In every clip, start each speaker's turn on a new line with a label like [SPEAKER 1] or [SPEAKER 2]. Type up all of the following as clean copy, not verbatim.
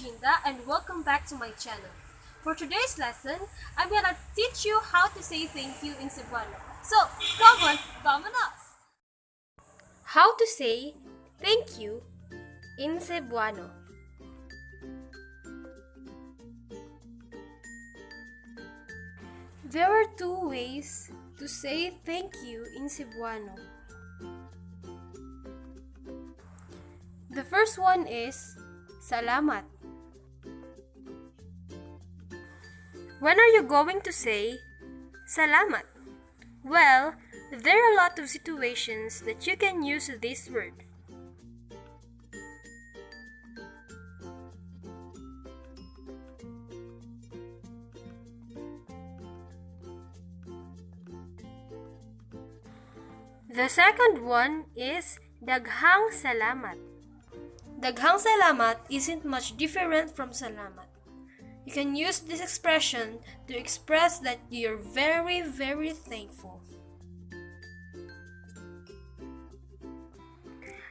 [SPEAKER 1] Shinda and welcome back to my channel. For today's lesson, I'm gonna teach you how to say thank you in Cebuano. So, come on, vamonos! How to say thank you in Cebuano. There are two ways to say thank you in Cebuano. The first one is salamat. When are you going to say salamat? Well, there are a lot of situations that you can use this word. The second one is daghang salamat. Daghang salamat isn't much different from salamat. You can use this expression to express that you're very thankful.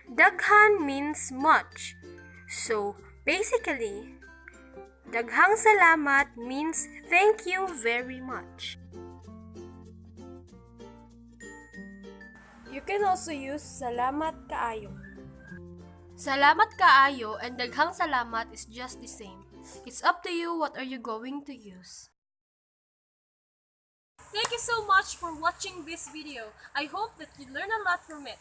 [SPEAKER 1] Daghan means much. So, basically, daghang salamat means thank you very much. You can also use salamat kaayo. Salamat kaayo and daghang salamat is just the same. It's up to you what are you going to use. Thank you so much for watching this video. I hope that you learned a lot from it.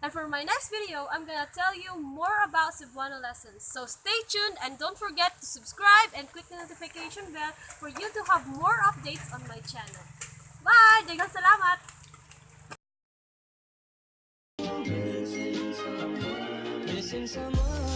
[SPEAKER 1] And for my next video, I'm gonna tell you more about Cebuano lessons. So stay tuned and don't forget to subscribe and click the notification bell for you to have more updates on my channel. Bye! Daghang salamat!
[SPEAKER 2] Missing someone